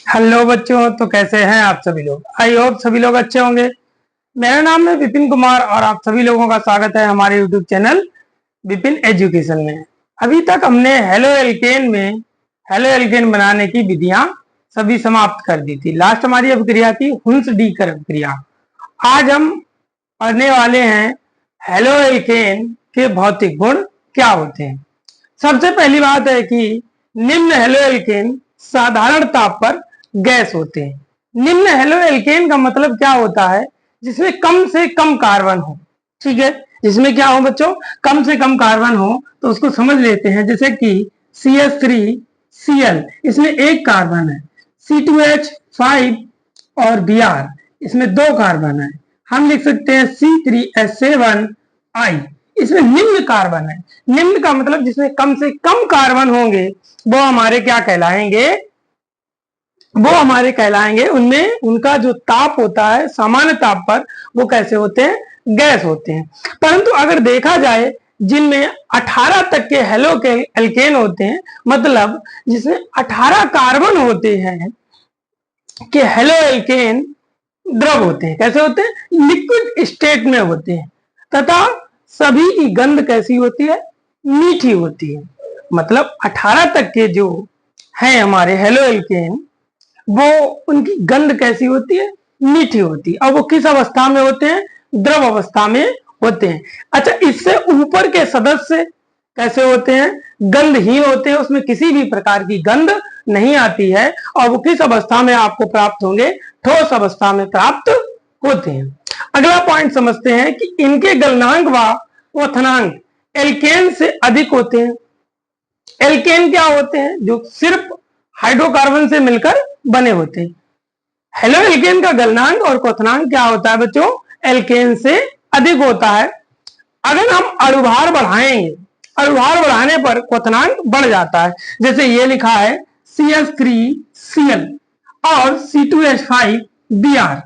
Hello बच्चों, तो कैसे हैं आप सभी लोग। आई होप सभी लोग अच्छे होंगे। मेरा नाम है विपिन कुमार और आप सभी लोगों का स्वागत है हमारे यूट्यूब चैनल विपिन एजुकेशन में। अभी तक हमने हेलो एल्केन बनाने की विधियां सभी समाप्त कर दी थी। लास्ट हमारी अभिक्रिया थी हुंस डी अभिक्रिया। आज हम पढ़ने वाले हैं हेलो एल्केन के भौतिक गुण क्या होते हैं। सबसे पहली बात है कि निम्न हेलो एल्केन साधारण ताप पर गैस होते हैं। निम्न हेलो एल्केन का मतलब क्या होता है? जिसमें कम से कम कार्बन हो। ठीक है, जिसमें क्या हो बच्चों, कम से कम कार्बन हो। तो उसको समझ लेते हैं, जैसे कि CH3Cl, इसमें एक कार्बन है। C2H5 और Br, इसमें दो कार्बन है। हम लिख सकते हैं C3H7I, इसमें निम्न कार्बन है। निम्न का मतलब जिसमें कम से कम कार्बन होंगे वो हमारे क्या कहलाएंगे, उनमें उनका जो ताप होता है सामान्य ताप पर वो कैसे होते हैं, गैस होते हैं। परंतु अगर देखा जाए जिनमें 18 तक के हेलो एल्केन होते हैं, मतलब जिसमें 18 कार्बन होते हैं कि हेलो एल्केन द्रव होते हैं। कैसे होते हैं? लिक्विड स्टेट में होते हैं। तथा सभी की गंध कैसी होती है? मीठी होती है। मतलब 18 तक के जो हैं हमारे हेलो एल्केन, वो उनकी गंध कैसी होती है? मीठी होती है। और वो किस अवस्था में होते हैं? द्रव अवस्था में होते हैं। अच्छा, इससे ऊपर के सदस्य कैसे होते हैं? गंधहीन होते हैं, उसमें किसी भी प्रकार की गंध नहीं आती है। और वो किस अवस्था में आपको प्राप्त होंगे? ठोस अवस्था में प्राप्त होते हैं। अगला पॉइंट समझते हैं कि इनके गलनांक व क्वथनांक एल्केन से अधिक होते हैं। एल्केन क्या होते हैं? जो सिर्फ हाइड्रोकार्बन से मिलकर बने होते हैं। हेलो एल्केन का गलनांक और क्वथनांक क्या होता है बच्चों? एल्केन से अधिक होता है। अगर हम अणुभार बढ़ाएंगे, अणुभार बढ़ाने पर क्वथनांक बढ़ जाता है। जैसे ये लिखा है CH3Cl और C2H5Br,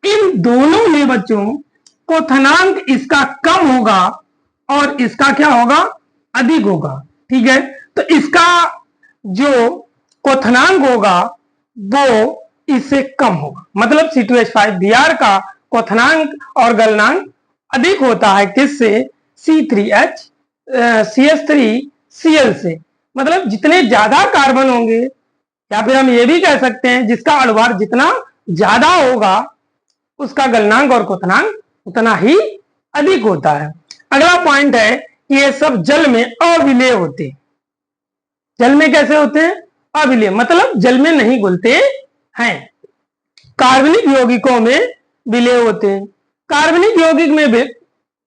इन दोनों में बच्चों क्वथनांक इसका कम होगा और इसका क्या होगा? अधिक होगा। ठीक है, तो इसका जो क्वथनांक होगा वो इससे कम होगा। मतलब C2H5Br का क्वथनांक और गलनांक अधिक होता है किससे? CH3Cl से। मतलब जितने ज्यादा कार्बन होंगे, या फिर हम ये भी कह सकते हैं जिसका अणुभार जितना ज्यादा होगा उसका गलनांक और क्वथनांक उतना ही अधिक होता है। अगला पॉइंट है कि ये सब जल में अविलेय होते हैं। जल में कैसे होते हैं? अविलेय, मतलब जल में नहीं घुलते हैं। कार्बनिक यौगिकों में विलेय होते हैं। कार्बनिक यौगिक में भी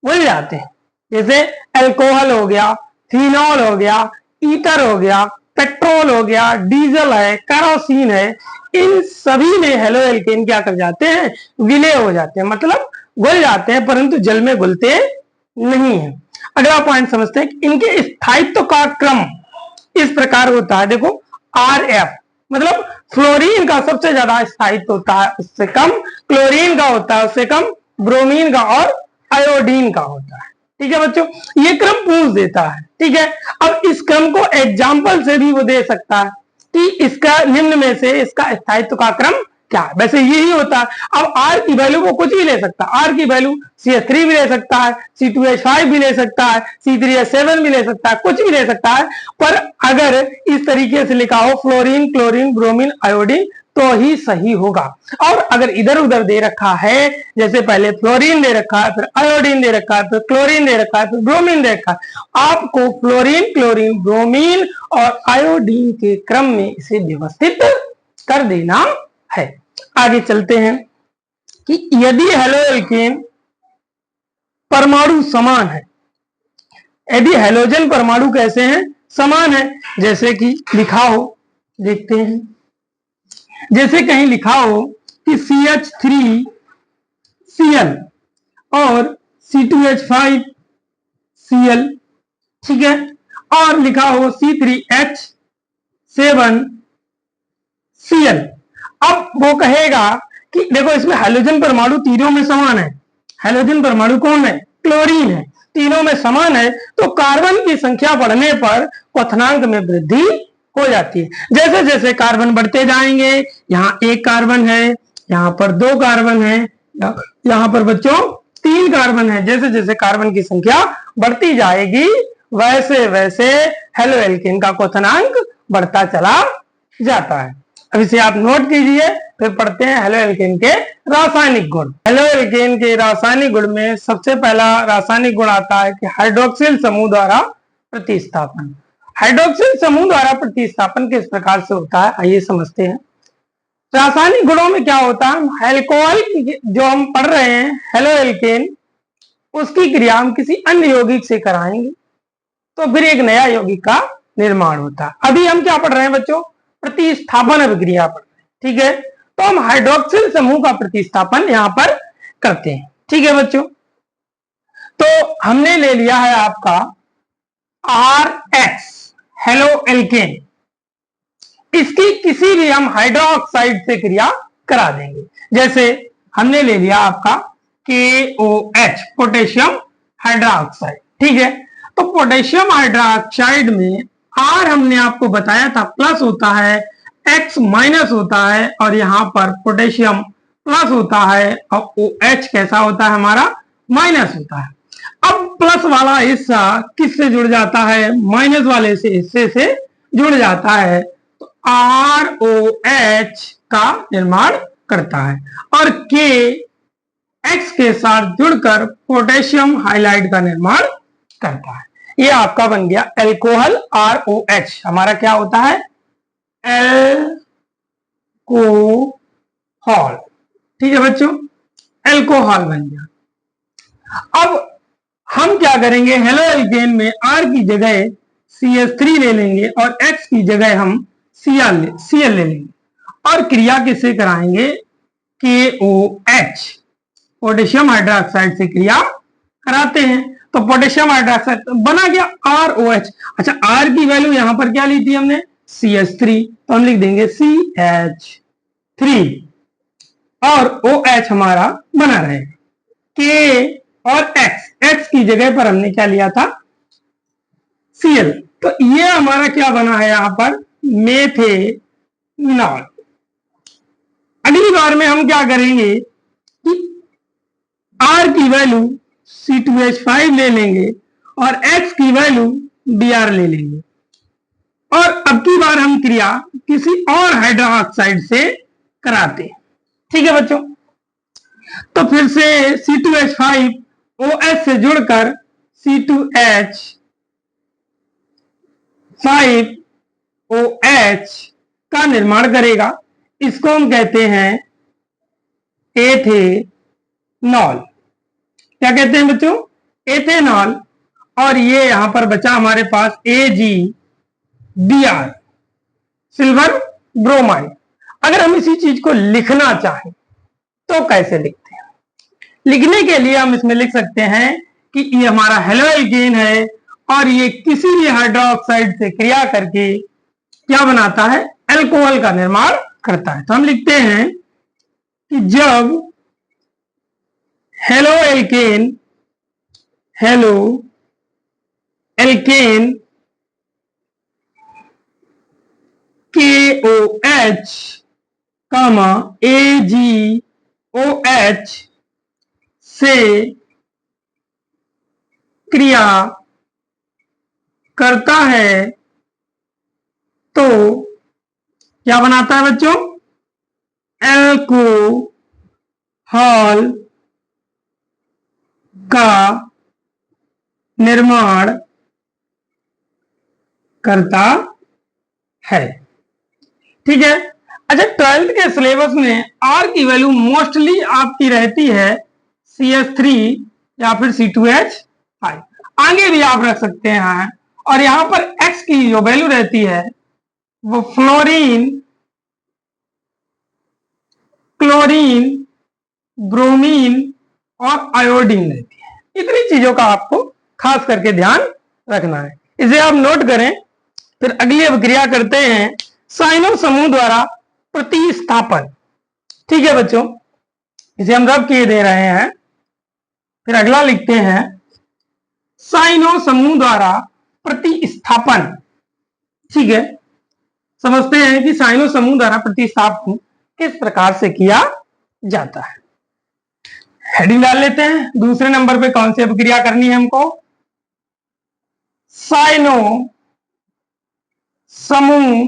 घुल जाते हैं। जैसे अल्कोहल हो गया, फिनॉल हो गया, ईथर हो गया, पेट्रोल हो गया, डीजल है, केरोसिन है, इन सभी में हेलो एल्केन क्या कर जाते हैं? विलेय हो जाते हैं। मतलब घुल जाते हैं, परंतु जल में घुलते नहीं है। अगला पॉइंट समझते हैं कि इनके स्थायित्व का क्रम इस प्रकार होता है। देखो, RF मतलब फ्लोरीन का सबसे ज्यादा स्थायित्व होता है, उससे कम क्लोरीन का होता है, उससे कम ब्रोमीन का और आयोडीन का होता है। ठीक है बच्चों, ये क्रम पूछ देता है। ठीक है, अब इस क्रम को एग्जाम्पल से भी वो दे सकता है कि इसका निम्न में से इसका स्थायित्व का क्रम क्या है। वैसे यही होता है। अब R की वैल्यू वो कुछ भी ले सकता है। R की वैल्यू CH3 भी ले सकता है, C2H5 भी ले सकता है, C3H7 भी ले सकता है, कुछ भी ले सकता है। पर अगर इस तरीके से लिखा हो फ्लोरीन, क्लोरीन, ब्रोमीन, आयोडीन, तो ही सही होगा। और अगर इधर उधर दे रखा है, जैसे पहले फ्लोरीन दे रखा है, फिर आयोडीन दे रखा है, फिर क्लोरीन दे रखा है, फिर ब्रोमीन दे रखा है, आपको फ्लोरीन, क्लोरीन, ब्रोमीन और आयोडीन के क्रम में इसे व्यवस्थित कर देना है। आगे चलते हैं कि यदि हेलो एल्केन परमाणु समान है, यदि हेलोजन परमाणु कैसे हैं? समान है। जैसे कि लिखा हो, देखते हैं, जैसे कहीं लिखा हो कि CH3Cl और C2H5Cl, ठीक है, और लिखा हो C3H7Cl। अब वो कहेगा कि देखो इसमें हेलोजन परमाणु तीनों में समान है। हेलोजन परमाणु कौन है? क्लोरीन है। तीनों में समान है, तो कार्बन की संख्या बढ़ने पर क्वथनांक में वृद्धि हो जाती है। जैसे जैसे कार्बन बढ़ते जाएंगे, यहाँ एक कार्बन है, यहाँ पर दो कार्बन है, यहाँ पर बच्चों तीन कार्बन है। जैसे जैसे कार्बन की संख्या बढ़ती जाएगी वैसे वैसे हेलो एल्केन का क्वथनांक बढ़ता चला जाता है। अब इसे आप नोट कीजिए, फिर पढ़ते हैं हेलो एल्केन के रासायनिक गुण। हेलो एल्केन के रासायनिक गुण में सबसे पहला रासायनिक गुण आता है कि हाइड्रोक्सिल समूह द्वारा प्रतिस्थापन। हाइड्रोक्सिल समूह द्वारा प्रतिस्थापन किस प्रकार से होता है, आइए समझते हैं। रासायनिक गुणों में क्या होता है, अल्कोहल जो हम पढ़ रहे हैं हेलो एल्केन, उसकी क्रिया हम किसी अन्य यौगिक से कराएंगे तो फिर एक नया यौगिक का निर्माण होता है। अभी हम क्या पढ़ रहे हैं बच्चों, प्रतिस्थापन अभिक्रिया पढ़ रहे हैं, ठीक है। तो हम हाइड्रोक्सिल समूह का प्रतिस्थापन यहां पर करते हैं, ठीक है बच्चों। तो हमने ले लिया है आपका RX हेलो एल्केन, इसकी किसी भी हम हाइड्रोक्साइड से क्रिया करा देंगे। जैसे हमने ले लिया आपका KOH पोटेशियम हाइड्रोक्साइड, ठीक है। तो पोटेशियम हाइड्रोक्साइड में R हमने आपको बताया था प्लस होता है, X माइनस होता है, और यहां पर पोटेशियम प्लस होता है और OH कैसा होता है हमारा, माइनस होता है। अब प्लस वाला हिस्सा किससे जुड़ जाता है, माइनस वाले हिस्से से जुड़ जाता है, तो ROH का निर्माण करता है, और K X के साथ जुड़कर पोटेशियम हाइलाइड का निर्माण करता है। ये आपका बन गया एल्कोहल ROH, हमारा क्या होता है, एल्कोहल, ठीक है बच्चों, एल्कोहल बन गया। अब हम क्या करेंगे, हेलो एल्केन में R की जगह CH3 ले लेंगे और X की जगह हम Cl ले लेंगे, और क्रिया किससे कराएंगे, KOH पोटेशियम हाइड्रोक्साइड से क्रिया कराते हैं। तो पोटेशियम हाइड्रोक्साइड बना गया ROH। अच्छा, R की वैल्यू यहां पर क्या ली थी हमने, CH3, तो हम लिख देंगे CH3, और OH हमारा बना रहेगा। K और X की जगह पर हमने क्या लिया था, Cl, तो ये हमारा क्या बना है यहां पर, मेथेनॉल। अगली बार में हम क्या करेंगे कि R की वैल्यू C2H5 ले लेंगे और X की वैल्यू Br ले लेंगे, और अब की बार हम क्रिया किसी और हाइड्रोक्साइड से कराते हैं, ठीक है बच्चों। तो फिर से C2H5 OH से जुड़कर C2H5OH का निर्माण करेगा, इसको हम कहते हैं एथेनॉल। क्या कहते हैं बच्चों, एथेनॉल। और ये यहां पर बचा हमारे पास AgBr, सिल्वर ब्रोमाइड। अगर हम इसी चीज को लिखना चाहें तो कैसे लिखते हैं, लिखने के लिए हम इसमें लिख सकते हैं कि ये हमारा हेलो एल्केन है और ये किसी भी हाइड्रोक्साइड से क्रिया करके क्या बनाता है, अल्कोहल का निर्माण करता है। तो हम लिखते हैं कि जब हेलो एल्केन KOH AgOH से क्रिया करता है तो क्या बनाता है बच्चों, अल्कोहल का निर्माण करता है, ठीक है। अच्छा, 12th के सिलेबस में R की वैल्यू मोस्टली आपकी रहती है CH3 या फिर C2H5, आगे भी आप रख सकते हैं, और यहां पर X की जो वैल्यू रहती है वो फ्लोरीन, क्लोरीन, ब्रोमीन और आयोडीन रहती है। इतनी चीजों का आपको खास करके ध्यान रखना है, इसे आप नोट करें। फिर अगली अभिक्रिया करते हैं साइनो समूह द्वारा प्रतिस्थापन, ठीक है बच्चों, इसे हम रब किए दे रहे हैं। फिर अगला लिखते हैं साइनो समूह द्वारा प्रतिस्थापन, ठीक है। समझते हैं कि साइनो समूह द्वारा प्रतिस्थापन किस प्रकार से किया जाता है। हेडिंग डाल लेते हैं। दूसरे नंबर पे कौन सी अभिक्रिया करनी है हमको? साइनो समूह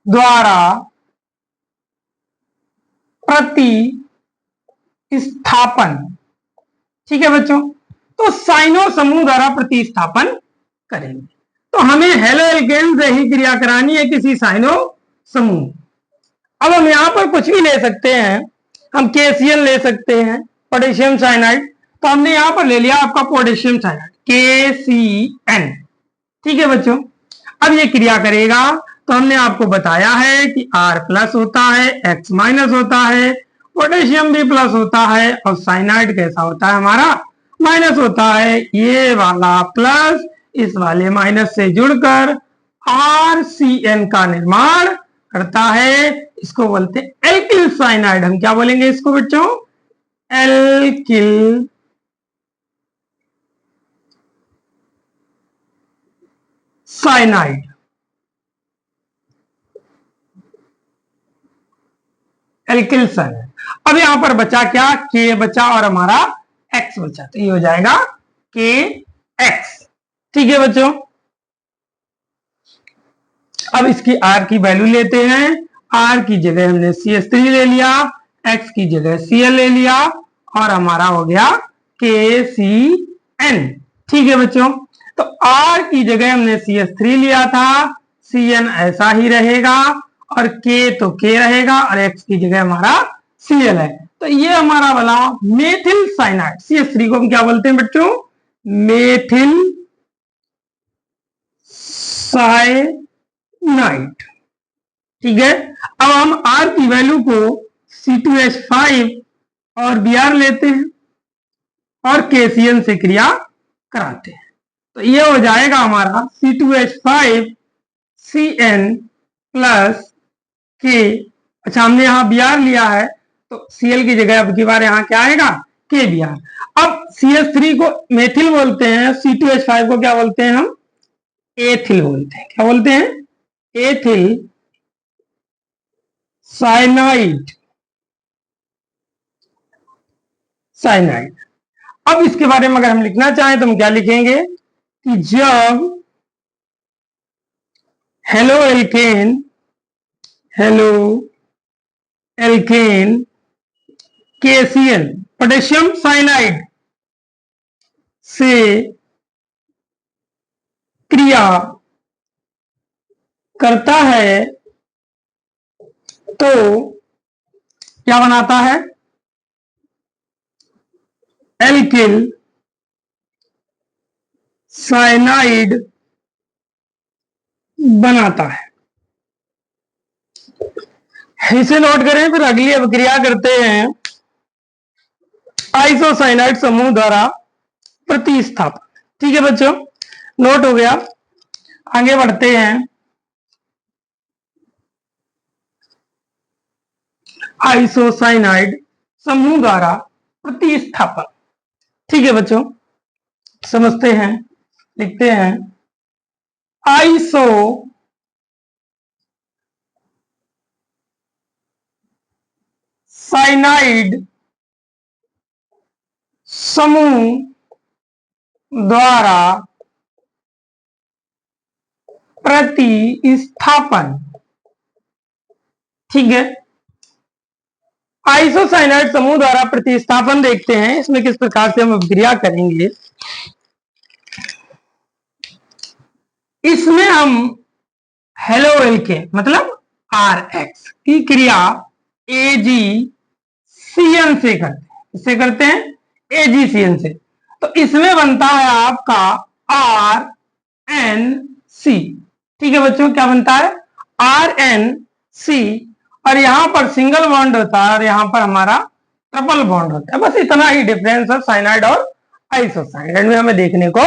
द्वारा प्रतिस्थापन। ठीक है बच्चों, तो साइनो समूह द्वारा प्रतिस्थापन करेंगे। तो हमें हेलो एल्केन से ही क्रिया करानी है किसी साइनो समूह। अब हम यहां पर कुछ भी ले सकते हैं, हम KCl ले सकते हैं, पोटेशियम साइनाइड। तो हमने यहां पर ले लिया आपका पोटेशियम साइनाइड KCN। ठीक है बच्चों, अब ये क्रिया करेगा तो हमने आपको बताया है कि R प्लस होता है, X माइनस होता है, पोटेशियम भी प्लस होता है और साइनाइड कैसा होता है हमारा? माइनस होता है। ये वाला प्लस इस वाले माइनस से जुड़कर RCN का निर्माण करता है। इसको बोलते हैं एल्किल साइनाइड। हम क्या बोलेंगे इसको बच्चों? Alkyl cyanide. Alkyl cyanide. अब यहां पर बचा क्या? K बचा और हमारा X बचा, तो ये हो जाएगा KX। ठीक है बच्चों, अब इसकी R की वैल्यू लेते हैं। R की जगह हमने CH3 ले लिया, X की जगह Cl ले लिया और हमारा हो गया KCN। ठीक है बच्चों, तो R की जगह हमने CH3 लिया था, Cn ऐसा ही रहेगा और K तो K रहेगा और X की जगह हमारा Cl है। तो ये हमारा बना मेथिल साइनाइड। CH3 को हम क्या बोलते हैं बच्चों? Methyl cyanide. ठीक है, अब हम R की वैल्यू को C2H5 और Br लेते हैं और KCN से क्रिया कराते हैं। तो ये हो जाएगा हमारा C2H5 Cn प्लस K। अच्छा, हमने यहाँ Br लिया है तो Cl की जगह अब की बार यहाँ क्या आएगा? KBr। अब CH3 को मेथिल बोलते हैं, C2H5 को क्या बोलते हैं हम? एथिल बोलते हैं। क्या बोलते हैं? Ethyl cyanide. साइनाइड। अब इसके बारे में अगर हम लिखना चाहें तो हम क्या लिखेंगे कि जब halo alkane KCl potassium cyanide से क्रिया करता है तो क्या बनाता है? एल्किल साइनाइड बनाता है। इसे नोट करें। फिर अगली अभिक्रिया करते हैं आइसोसाइनाइड समूह द्वारा प्रतिस्थापन। ठीक है बच्चों, नोट हो गया। आगे बढ़ते हैं। आइसोसाइनाइड समूह द्वारा प्रतिस्थापन। ठीक है बच्चों, समझते हैं, लिखते हैं। आइसो साइनाइड समूह द्वारा प्रतिस्थापन। ठीक है, आइसोसाइनाइड समूह द्वारा प्रतिस्थापन देखते हैं। इसमें किस प्रकार से हम अभिक्रिया करेंगे। इसमें हम हेलो एल्केन मतलब RX की क्रिया AgCN से करते हैं। इससे करते हैं AgCN से। तो इसमें बनता है आपका RNC। ठीक है बच्चों, क्या बनता है? RNC। और यहां पर सिंगल बॉन्ड होता है और यहां पर हमारा ट्रिपल बॉन्ड होता है। बस इतना ही डिफरेंस है साइनाइड और आइसोसाइनाइड में हमें देखने को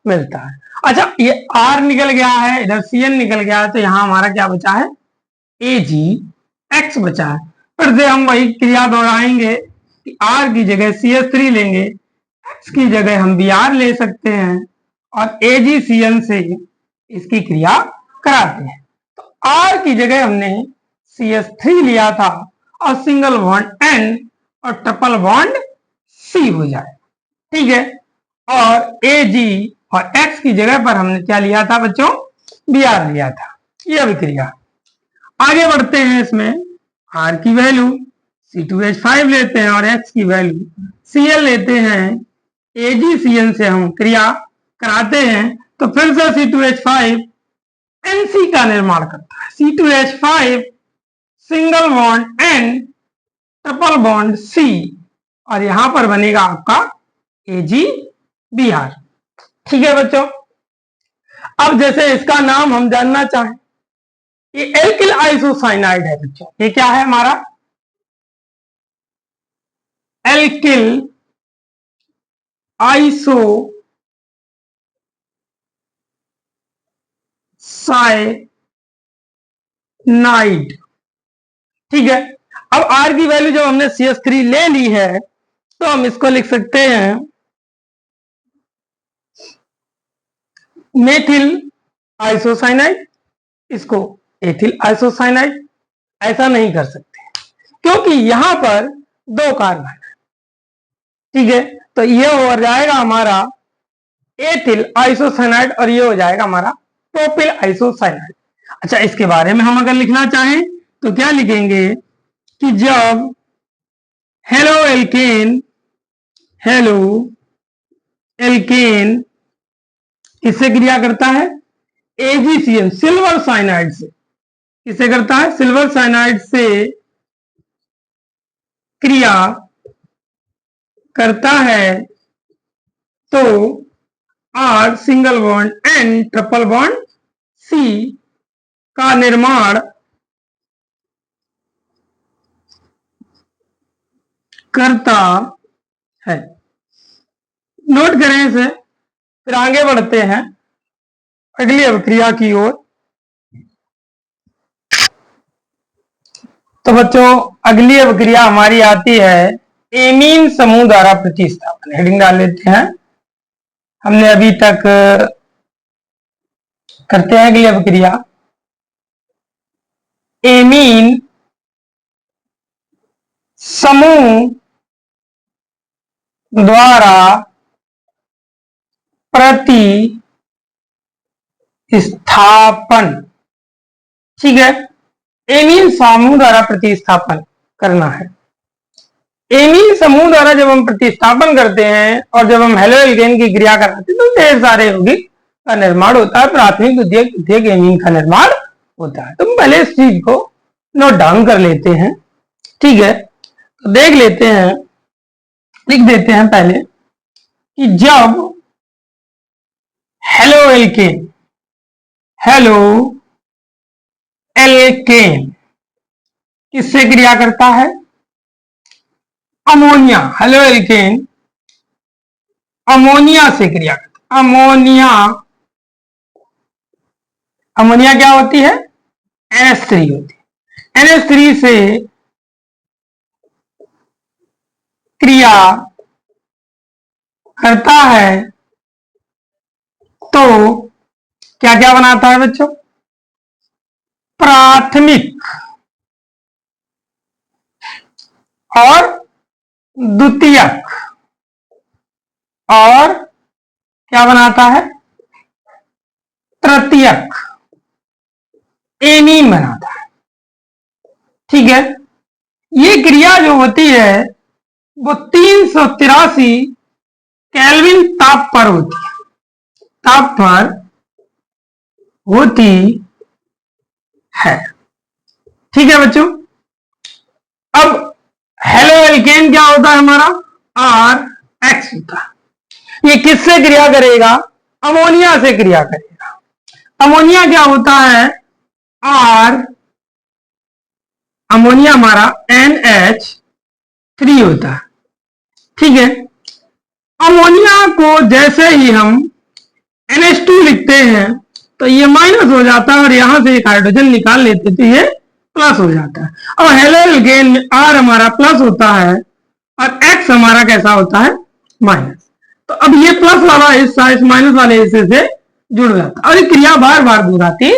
मिलता है। अच्छा, ये R निकल गया है, इधर CN निकल गया है, तो यहां हमारा क्या बचा है? AgX बचा है। फिर से हम वही क्रिया दोहराएंगे कि R की जगह CH3 लेंगे, X की जगह हम Br ले सकते हैं और AgCN से इसकी क्रिया कराते हैं। R की जगह हमने CH3 लिया था और सिंगल बॉन्ड N और ट्रिपल बॉन्ड C हो जाए, ठीक है। और AG और X की जगह पर हमने क्या लिया था बच्चों, Br लिया था। यह अभिक्रिया। आगे बढ़ते हैं, इसमें R की वैल्यू C2H5 लेते हैं और X की वैल्यू Cl लेते हैं। AgCl से हम क्रिया कराते हैं तो फिर से C2H5 NC का निर्माण करता है। C2H5 single bond N triple bond C और यहां पर बनेगा आपका AgBr, ठीक है बच्चों। अब जैसे इसका नाम हम जानना चाहें, ये एल्किल आइसोसाइनाइड है बच्चों। ये क्या है हमारा, एल्किल आइसोसाइनाइड, ठीक है। अब R की वैल्यू जब हमने CH3 ले ली है तो हम इसको लिख सकते हैं मेथिल आइसोसाइनाइड, इसको एथिल आइसोसाइनाइड। ऐसा नहीं कर सकते क्योंकि यहां पर दो कार्बन है, ठीक है। तो ये हो जाएगा हमारा एथिल आइसोसाइनाइड और ये हो जाएगा हमारा प्रोपिल आइसोसाइनाइड। अच्छा, इसके बारे में हम अगर लिखना चाहें तो क्या लिखेंगे कि जब हेलो एल्केन किससे क्रिया करता है, AgCl सिल्वर साइनाइड से, किससे करता है, सिल्वर साइनाइड से क्रिया करता है तो R single bond N triple bond C का निर्माण करता है। नोट करें इसे। फिर आगे बढ़ते हैं अगली अभिक्रिया की ओर। तो बच्चों अगली अभिक्रिया हमारी आती है एमीन समूह द्वारा प्रतिस्थापन। हेडिंग डाल लेते हैं। हमने अभी तक करते हैं अगली अभिक्रिया एमीन समूह द्वारा प्रतिस्थापन, ठीक है। एमीन समूह द्वारा प्रतिस्थापन करना है। एमीन समूह द्वारा जब हम प्रतिस्थापन करते हैं और जब हम हेलो एल्केन की क्रिया कराते हैं तो ढेर सारे यौगिक का निर्माण होता है, प्राथमिक द्वितीयक एमीन का निर्माण होता है। तो पहले इस चीज को नोट डाउन कर लेते हैं, ठीक है। तो देख लेते हैं, लिख देते हैं पहले कि जब हेलो एल्केन किससे क्रिया करता है, अमोनिया, हेलो एल्केन अमोनिया से क्रिया करता है। अमोनिया क्या होती है, NH3 होती है। NH3 से क्रिया करता है तो क्या क्या बनाता है बच्चों, प्राथमिक और द्वितीयक, और क्या बनाता है, तृतीयक एमीन बनाता है, ठीक है। ये क्रिया जो होती है वो 383 केल्विन ताप पर होती है, ताप पर होती है, ठीक है बच्चों। अब हेलो एल्केन क्या होता है हमारा, RX होता है। ये किससे क्रिया करेगा, अमोनिया से क्रिया करेगा। अमोनिया क्या होता है, अमोनिया हमारा NH3 होता है, ठीक है। अमोनिया को जैसे ही हम NH2 लिखते हैं तो ये माइनस हो जाता है और यहां से एक हाइड्रोजन निकाल लेते तो ये प्लस हो जाता है। और हेलो एल्केन में R हमारा प्लस होता है और X हमारा कैसा होता है, माइनस। तो अब ये प्लस वाला हिस्सा इस माइनस वाले हिस्से से जुड़ जाता है और ये क्रिया बार बार दोहराती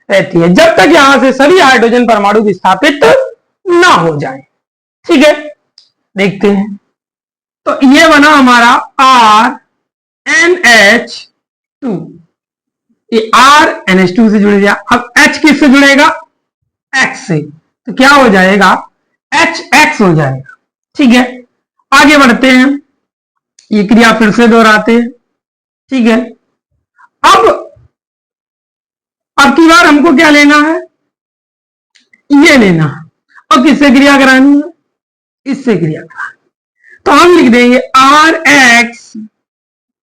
रहती है, जब तक यहां से सभी हाइड्रोजन परमाणु विस्थापित ना हो जाए। ठीक है, देखते हैं। तो ये बना हमारा RNH2, ये RNH2 से जुड़ गया। अब H किससे जुड़ेगा? X से, तो क्या हो जाएगा? HX हो जाएगा। ठीक है, आगे बढ़ते हैं, ये क्रिया फिर से दोहराते हैं। ठीक है, अब की बार हमको क्या लेना है? ये लेना। और किससे क्रिया करानी है? इससे क्रिया करानी। तो हम लिख देंगे RX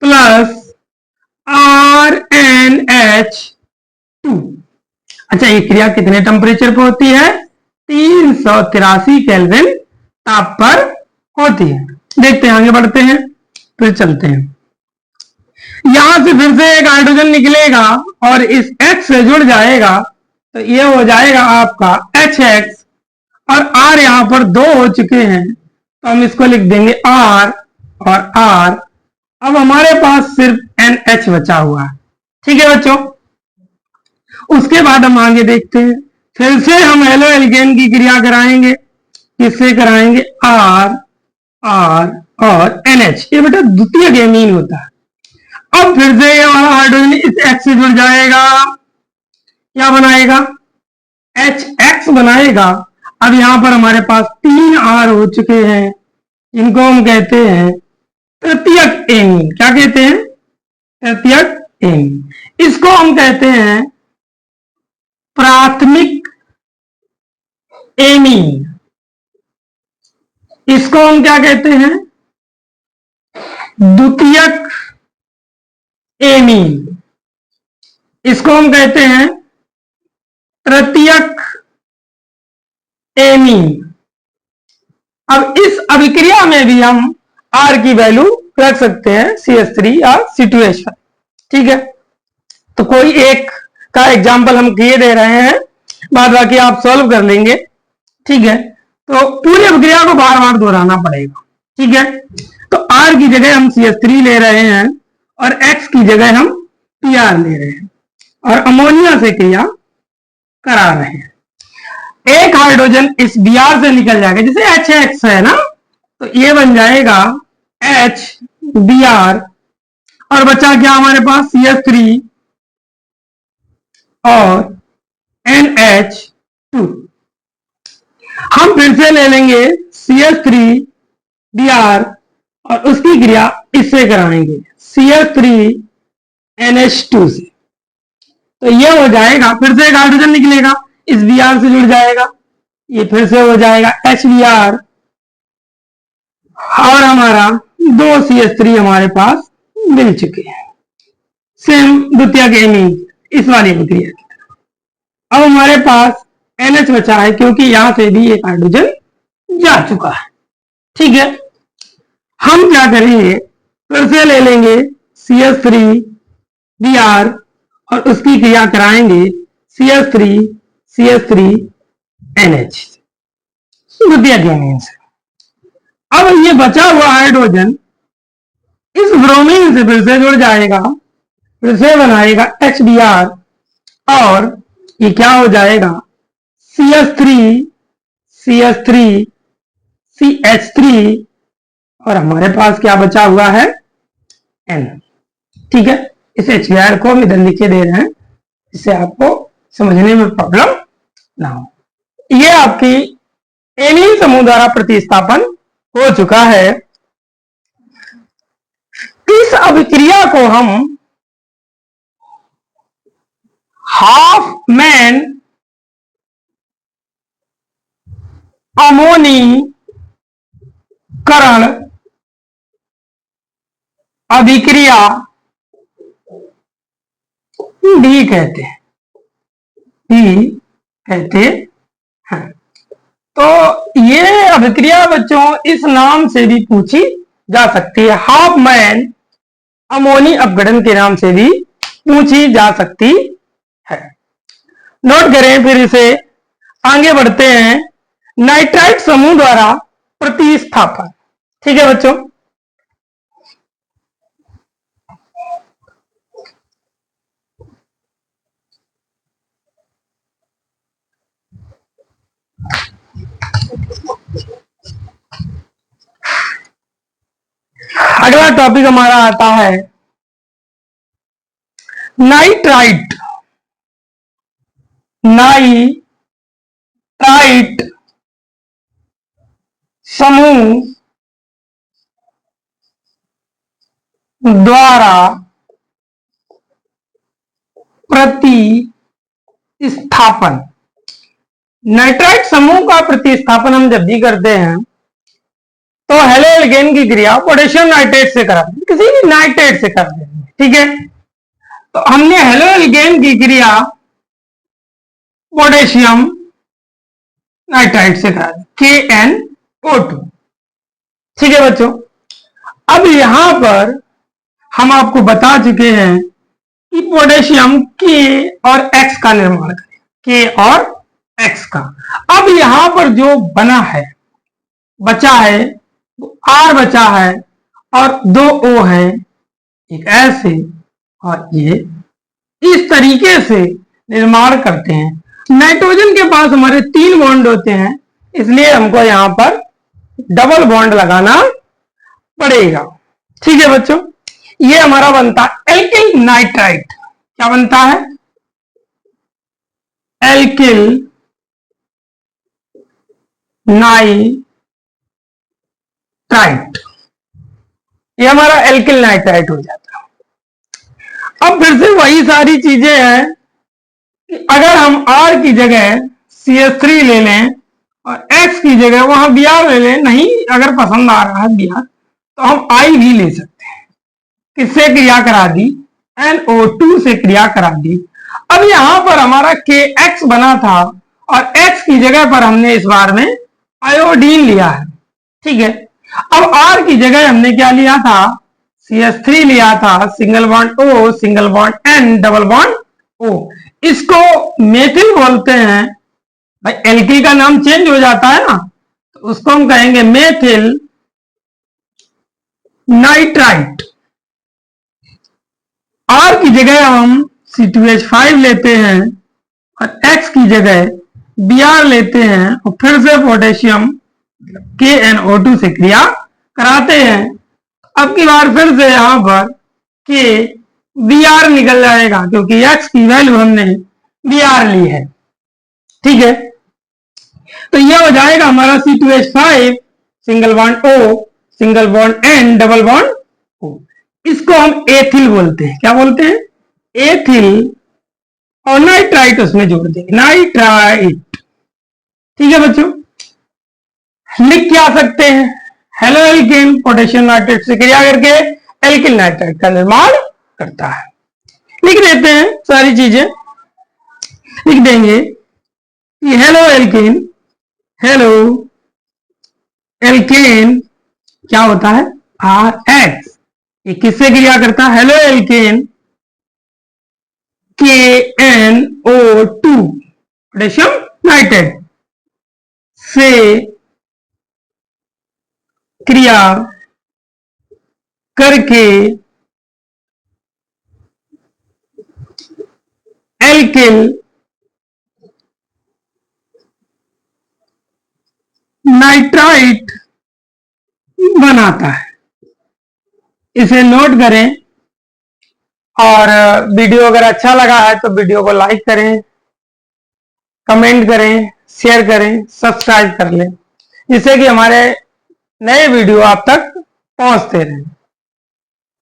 प्लस RNH2। अच्छा, ये क्रिया कितने टेम्परेचर पर होती है? 383 केल्विन ताप पर होती है। देखते हैं, आगे बढ़ते हैं, फिर चलते हैं। यहां से फिर से एक हाइड्रोजन निकलेगा और इस X से जुड़ जाएगा, तो ये हो जाएगा आपका HX, और R यहां पर 2 हो चुके हैं, तो हम इसको लिख देंगे R और R। अब हमारे पास सिर्फ NH बचा हुआ है। ठीक है बच्चों, उसके बाद हम आगे देखते हैं। फिर से हम हेलो एल्केन की क्रिया कराएंगे। किससे कराएंगे? R R और NH, ये बेटा द्वितीय एमीन होता है। अब फिर से ये वाला हाइड्रोजन इस X से जुड़ जाएगा, क्या बनाएगा? HX बनाएगा। अब यहां पर हमारे पास 3 R हो चुके हैं, इनको हम कहते हैं तृतीयक एमीन। क्या कहते हैं? तृतीयक एमीन। इसको हम कहते हैं प्राथमिक एमीन। इसको हम क्या कहते हैं? द्वितीयक एमीन। इसको हम कहते हैं तृतीयक एमीन। अब इस अभिक्रिया में भी हम R की वैल्यू रख सकते हैं CH3 या C2H5। ठीक है, तो कोई एक का एग्जाम्पल हम किए दे रहे हैं, बाद बाकी आप सॉल्व कर लेंगे। ठीक है, तो पूरी अभिक्रिया को बार बार दोहराना पड़ेगा। ठीक है, तो R की जगह हम CH3 ले रहे हैं और X की जगह हम PR ले रहे हैं और अमोनिया से क्रिया करा रहे हैं। एक हाइड्रोजन इस Br से निकल जाएगा, जैसे HX है ना, तो ये बन जाएगा HBr, और बचा क्या हमारे पास? CH3 और NH2। हम फिर से ले लेंगे CH3Br और उसकी क्रिया इससे कराएंगे CH3NH2 से, तो ये हो जाएगा, फिर से एक हाइड्रोजन निकलेगा, इस Br से जुड़ जाएगा, ये फिर से हो जाएगा HBr, और हमारा 2 CH3 हमारे पास मिल चुके हैं, सेम द्वितीयक एमीन इस वाली प्रक्रिया की। अब हमारे पास NH बचा है, क्योंकि यहां से भी एक हाइड्रोजन जा चुका है। ठीक है, हम क्या करेंगे? फिर से ले लेंगे CH3Br और उसकी क्रिया कराएंगे CH3NH द्वितीयक एमीन से। अब ये बचा हुआ हाइड्रोजन इस ब्रोमीन से फिर से जुड़ जाएगा, फिर से बनाएगा HBr, और ये क्या हो जाएगा? CH3 और हमारे पास क्या बचा हुआ है? N। ठीक है, इस HBr को हम इधर लिखे दे रहे हैं, इससे आपको समझने में प्रॉब्लम ना हो। ये आपकी एमीन समूह द्वारा प्रतिस्थापन हो चुका है। इस अभिक्रिया को हम हाफमैन अमोनीकरण अभिक्रिया भी कहते हैं, हैं। तो ये अभिक्रिया बच्चों इस नाम से भी पूछी जा सकती है, हाफमैन अमोनी अपघटन के नाम से भी पूछी जा सकती है। नोट करें, फिर इसे आगे बढ़ते हैं। नाइट्राइट समूह द्वारा प्रतिस्थापन। ठीक है बच्चों, अगला टॉपिक हमारा आता है नाइट्राइट। नाइट्राइट समूह द्वारा प्रतिस्थापन। नाइट्राइट समूह का प्रतिस्थापन हम जब भी करते हैं तो हेलोएल्केन की क्रिया पोटेशियम नाइट्रेट से कराते हैं, किसी भी नाइट्रेट से करते हैं। ठीक है, तो हमने हेलोएल्केन की क्रिया पोटेशियम नाइट्राइट से करा दी, KnO2। ठीक है बच्चों, अब यहां पर हम आपको बता चुके हैं कि पोटेशियम K और X का निर्माण करें, K और X का। अब यहां पर जो बना है, बचा है, R बचा है और 2 O है, एक ऐसे और ये इस तरीके से निर्माण करते हैं। नाइट्रोजन के पास हमारे 3 बॉन्ड होते हैं, इसलिए हमको यहां पर डबल बॉन्ड लगाना पड़ेगा। ठीक है बच्चों, ये हमारा बनता है एल्किल नाइट्राइट। क्या बनता है? Alkyl nitrite. ये हमारा एल्किल नाइट्राइट हो जाता है। अब फिर से वही सारी चीजें हैं कि अगर हम R की जगह CH3 ले लें और X की जगह वहां Br ले लें, नहीं अगर पसंद आ रहा है Br तो हम I भी ले सकते हैं। किससे क्रिया करा दी? NO2 से क्रिया करा दी। अब यहां पर हमारा KX बना था और X की जगह पर हमने इस बार में आयोडीन लिया है। ठीक है, अब R की जगह हमने क्या लिया था? CH3 लिया था, single bond O, single bond N, double bond O। इसको मेथिल बोलते हैं। भाई एल्किल का नाम चेंज हो जाता है ना, तो उसको हम कहेंगे मेथिल नाइट्राइट। R की जगह हम C2H5 लेते हैं और X की जगह Br लेते हैं और फिर से पोटेशियम KnO2 से क्रिया कराते हैं। अब की बार फिर से यहां पर K Br निकल जाएगा क्योंकि X की वैल्यू हमने Br ली है। ठीक है, तो यह हो जाएगा हमारा C2H5, single bond O, single bond N, double bond O। इसको हम एथिल बोलते हैं। क्या बोलते हैं? एथिल। और नाइट्राइट उसमें जोड़ देंगे, नाइट्राइट। ठीक है बच्चों, लिख क्या सकते हैं? हेलोएल्केन पोटेशियम नाइट्रेट से क्रिया करके एल्किल नाइट्राइट का निर्माण करता है। लिख देते हैं सारी चीजें, लिख देंगे कि हेलोएल्केन, हेलोएल्केन क्या होता है? RX। ये किससे क्रिया करता है? हेलोएल्केन KnO2 पोटेशियम नाइट्रेट से क्रिया करके एल्किल नाइट्राइट बनाता है। इसे नोट करें और वीडियो अगर अच्छा लगा है तो वीडियो को लाइक करें, कमेंट करें, शेयर करें, सब्सक्राइब कर लें, जिससे कि हमारे नए वीडियो आप तक पहुंचते रहें।